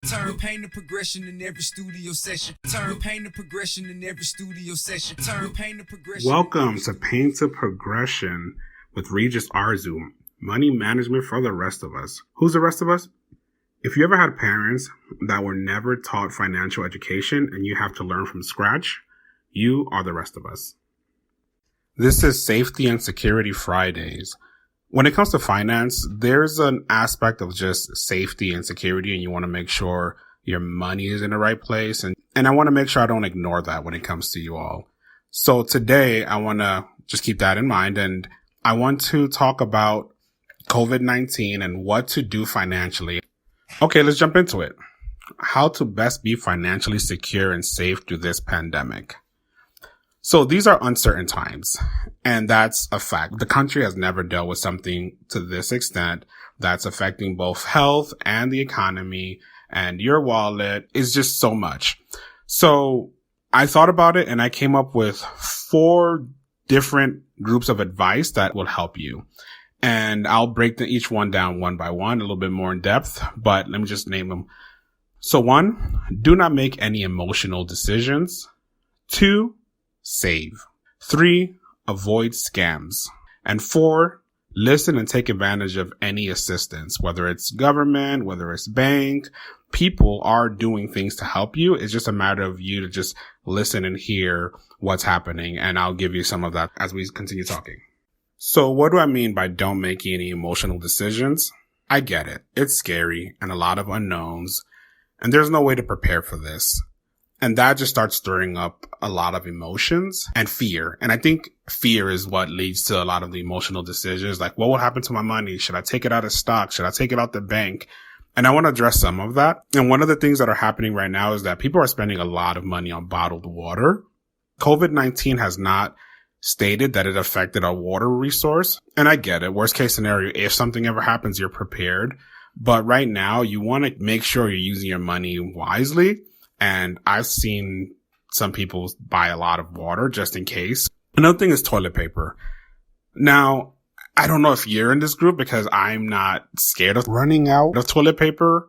Turn pain to progression in every studio session. Turn pain to progression in every studio session. Turn pain to progression. Welcome to Pain to Progression with Regis, Arzu. Money management for the rest of us. Who's the rest of us? If you ever had parents that were never taught financial education and you have to learn from scratch, you are the rest of us. This is Safety and Security Fridays. When it comes to finance, there's an aspect of just safety and security, and you want to make sure your money is in the right place. And I want to make sure I don't ignore that when it comes to you all. So today, I want to just keep that in mind, and I want to talk about COVID-19 and what to do financially. Okay, let's jump into it. How to best be financially secure and safe through this pandemic. So these are uncertain times, and that's a fact. The country has never dealt with something to this extent that's affecting both health and the economy, and your wallet is just so much. So I thought about it and I came up with 4 different groups of advice that will help you. And I'll break each one down one by one, a little bit more in depth, but let me just name them. So 1, do not make any emotional decisions. 2, save. 3, avoid scams. And 4, listen and take advantage of any assistance, whether it's government, whether it's bank. People are doing things to help you. It's just a matter of you to just listen and hear what's happening. And I'll give you some of that as we continue talking. So what do I mean by don't make any emotional decisions? I get it. It's scary and a lot of unknowns, and there's no way to prepare for this. And that just starts stirring up a lot of emotions and fear. And I think fear is what leads to a lot of the emotional decisions. Like, what will happen to my money? Should I take it out of stock? Should I take it out the bank? And I want to address some of that. And one of the things that are happening right now is that people are spending a lot of money on bottled water. COVID-19 has not stated that it affected our water resource. And I get it. Worst case scenario, if something ever happens, you're prepared. But right now, you want to make sure you're using your money wisely. And I've seen some people buy a lot of water just in case. Another thing is toilet paper. Now, I don't know if you're in this group because I'm not scared of running out of toilet paper.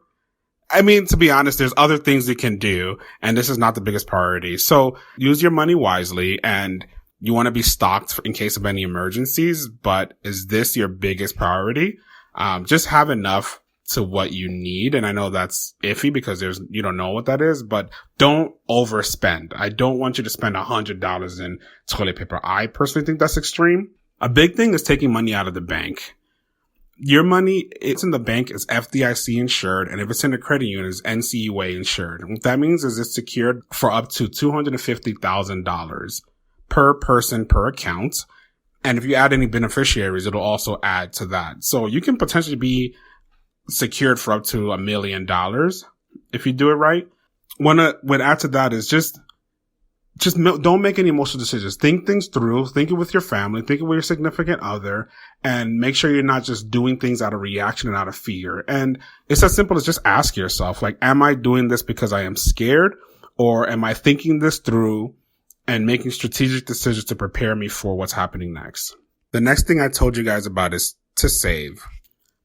I mean, to be honest, there's other things you can do, and this is not the biggest priority. So use your money wisely, and you want to be stocked in case of any emergencies. But is this your biggest priority? Just have enough to what you need. And I know that's iffy because you don't know what that is, but don't overspend. I don't want you to spend $100 in toilet paper. I personally think that's extreme. A big thing is taking money out of the bank. Your money, it's in the bank, is FDIC insured. And if it's in a credit union, it's NCUA insured. What that means is it's secured for up to $250,000 per person per account. And if you add any beneficiaries, it'll also add to that. So you can potentially be secured for up to $1 million if you do it right. What add to that is just don't make any emotional decisions. Think things through. Think it with your family. Think it with your significant other, and make sure you're not just doing things out of reaction and out of fear. And it's as simple as just ask yourself, like, am I doing this because I am scared, or am I thinking this through and making strategic decisions to prepare me for what's happening next? The next thing I told you guys about is to save.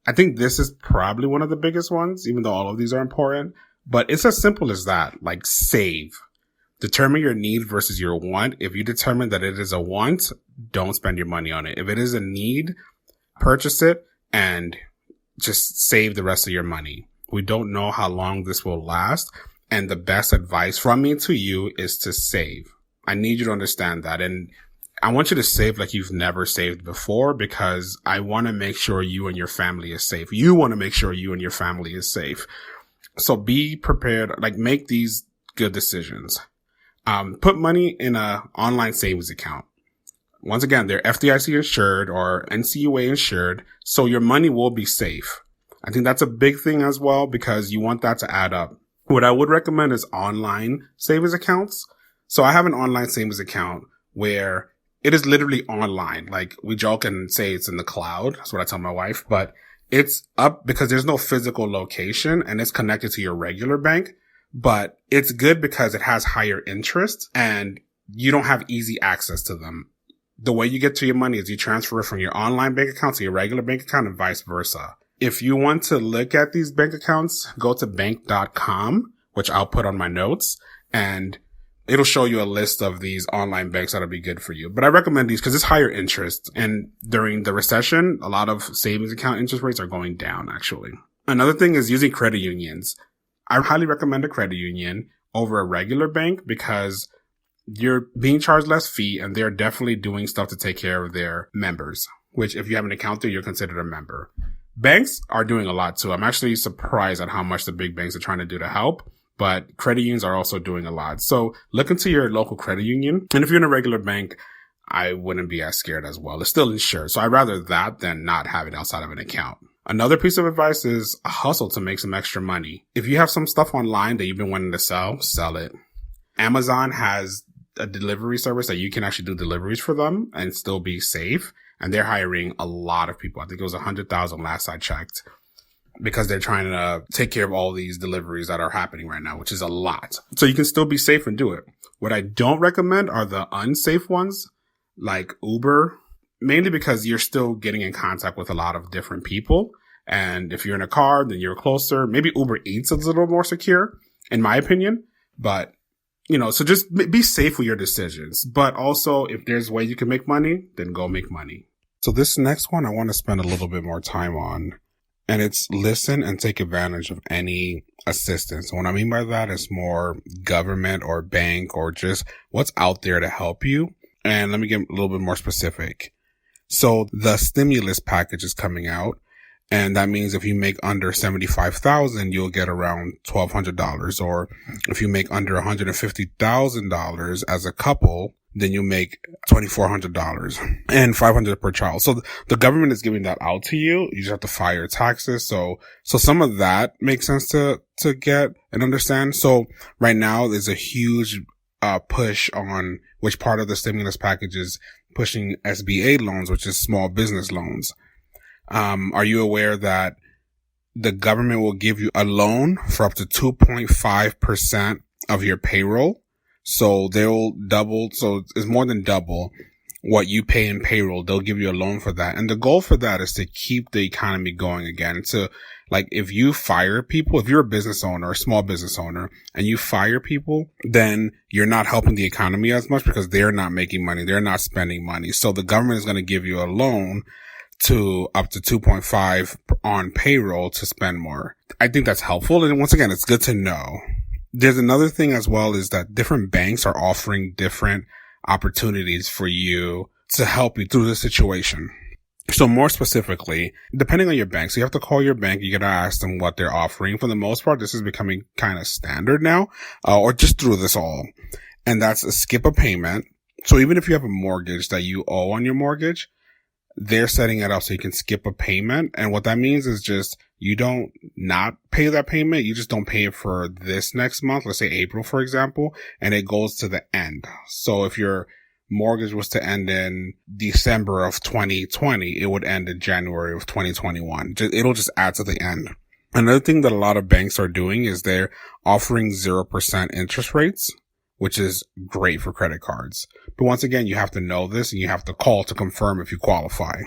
I think this is probably one of the biggest ones, even though all of these are important, but it's as simple as that. Like, save. Determine your need versus your want. If you determine that it is a want, don't spend your money on it. If it is a need, purchase it and just save the rest of your money. We don't know how long this will last, and the best advice from me to you is to save. I need you to understand that. And I want you to save like you've never saved before, because I want to make sure you and your family is safe. You want to make sure you and your family is safe. So be prepared, like, make these good decisions. Put money in a online savings account. Once again, they're FDIC insured or NCUA insured, so your money will be safe. I think that's a big thing as well, because you want that to add up. What I would recommend is online savings accounts. So I have an online savings account where it is literally online. Like, we joke and say it's in the cloud. That's what I tell my wife, but it's up because there's no physical location and it's connected to your regular bank. But it's good because it has higher interest and you don't have easy access to them. The way you get to your money is you transfer it from your online bank account to your regular bank account and vice versa. If you want to look at these bank accounts, go to bank.com, which I'll put on my notes, and it'll show you a list of these online banks that'll be good for you. But I recommend these because it's higher interest. And during the recession, a lot of savings account interest rates are going down, actually. Another thing is using credit unions. I highly recommend a credit union over a regular bank because you're being charged less fee and they're definitely doing stuff to take care of their members, which if you have an account there, you're considered a member. Banks are doing a lot too. I'm actually surprised at how much the big banks are trying to do to help, but credit unions are also doing a lot. So look into your local credit union. And if you're in a regular bank, I wouldn't be as scared as well. It's still insured. So I'd rather that than not have it outside of an account. Another piece of advice is a hustle to make some extra money. If you have some stuff online that you've been wanting to sell it. Amazon has a delivery service that you can actually do deliveries for them and still be safe. And they're hiring a lot of people. I think it was 100,000 last I checked because they're trying to take care of all these deliveries that are happening right now, which is a lot. So you can still be safe and do it. What I don't recommend are the unsafe ones like Uber, mainly because you're still getting in contact with a lot of different people. And if you're in a car, then you're closer. Maybe Uber Eats is a little more secure, in my opinion. But so just be safe with your decisions. But also, if there's a way you can make money, then go make money. So this next one I want to spend a little bit more time on. And it's listen and take advantage of any assistance. What I mean by that is more government or bank or just what's out there to help you. And let me get a little bit more specific. So the stimulus package is coming out. And that means if you make under $75,000, you'll get around $1,200. Or if you make under $150,000 as a couple, then you make $2,400 and $500 per child. So the government is giving that out to you. You just have to file your taxes. So some of that makes sense to get and understand. So right now there's a huge push on which part of the stimulus package is pushing SBA loans, which is small business loans. Are you aware that the government will give you a loan for up to 2.5% of your payroll? So they'll double. So it's more than double what you pay in payroll. They'll give you a loan for that. And the goal for that is to keep the economy going again. To like, if you fire people, if you're a business owner, a small business owner, and you fire people, then you're not helping the economy as much because they're not making money. They're not spending money. So the government is going to give you a loan to up to 2.5 on payroll to spend more. I think that's helpful. And once again, it's good to know. There's another thing as well is that different banks are offering different opportunities for you to help you through the situation. So more specifically, depending on your bank, so you have to call your bank. You got to ask them what they're offering. For the most part, this is becoming kind of standard now, or just through this all. And that's a skip a payment. So even if you have a mortgage that you owe on your mortgage, they're setting it up so you can skip a payment. And what that means is just you don't not pay that payment. You just don't pay it for this next month. Let's say April, for example, and it goes to the end. So if your mortgage was to end in December of 2020, it would end in January of 2021. It'll just add to the end. Another thing that a lot of banks are doing is they're offering 0% interest rates, which is great for credit cards. But once again, you have to know this and you have to call to confirm if you qualify.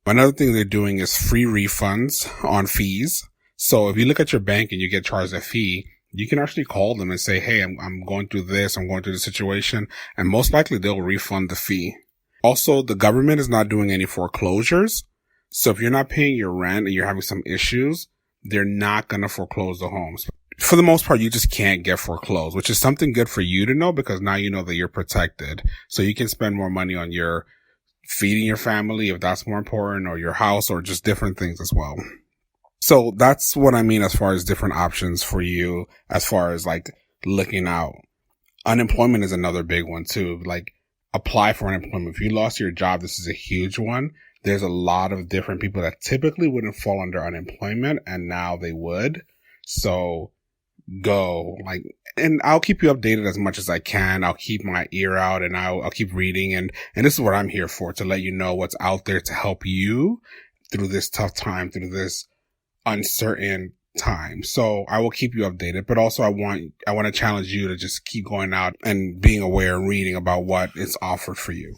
Another thing they're doing is free refunds on fees. So if you look at your bank and you get charged a fee, you can actually call them and say, hey, I'm going through this. I'm going through the situation. And most likely they'll refund the fee. Also, the government is not doing any foreclosures. So if you're not paying your rent and you're having some issues, they're not going to foreclose the homes. For the most part, you just can't get foreclosed, which is something good for you to know because now you know that you're protected. So you can spend more money on your feeding your family if that's more important, or your house, or just different things as well. So that's what I mean as far as different options for you, as far as like looking out. Unemployment is another big one too. Like apply for unemployment. If you lost your job, this is a huge one. There's a lot of different people that typically wouldn't fall under unemployment and now they would. So go and I'll keep you updated as much as I can. I'll keep my ear out and I'll keep reading. And this is what I'm here for, to let you know what's out there to help you through this tough time, through this uncertain time. So I will keep you updated, but also I want to challenge you to just keep going out and being aware and reading about what is offered for you.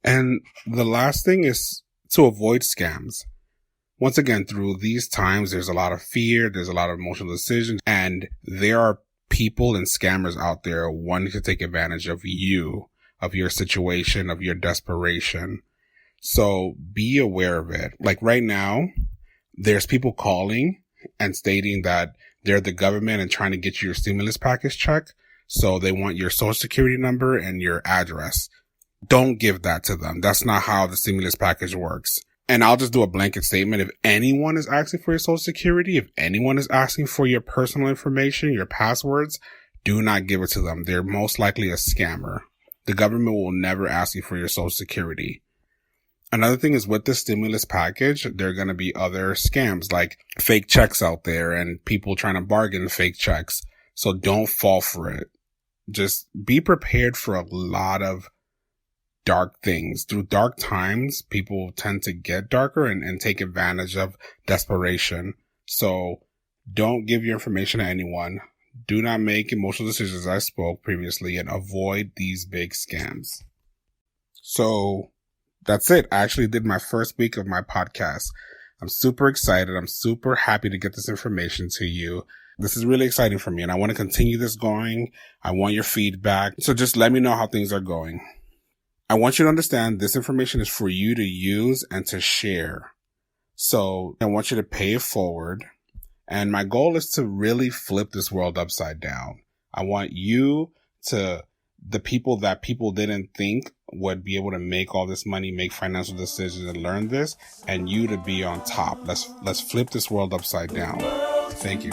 And the last thing is to avoid scams. Once again, through these times, there's a lot of fear, there's a lot of emotional decisions, and there are people and scammers out there wanting to take advantage of you, of your situation, of your desperation. So be aware of it. Like right now, there's people calling and stating that they're the government and trying to get you your stimulus package check. So they want your social security number and your address. Don't give that to them. That's not how the stimulus package works. And I'll just do a blanket statement. If anyone is asking for your social security, if anyone is asking for your personal information, your passwords, do not give it to them. They're most likely a scammer. The government will never ask you for your social security. Another thing is with the stimulus package, there are going to be other scams like fake checks out there and people trying to bargain fake checks. So don't fall for it. Just be prepared for a lot of dark things. Through dark times, people tend to get darker and take advantage of desperation. So don't give your information to anyone. Do not make emotional decisions, as I spoke previously, and avoid these big scams. So that's it. I actually did my first week of my podcast. I'm super excited. I'm super happy to get this information to you. This is really exciting for me, and I want to continue this going. I want your feedback. So just let me know how things are going. I want you to understand this information is for you to use and to share. So I want you to pay it forward. And my goal is to really flip this world upside down. I want you to, the people that people didn't think would be able to make all this money, make financial decisions and learn this, and you to be on top. Let's flip this world upside down. Thank you.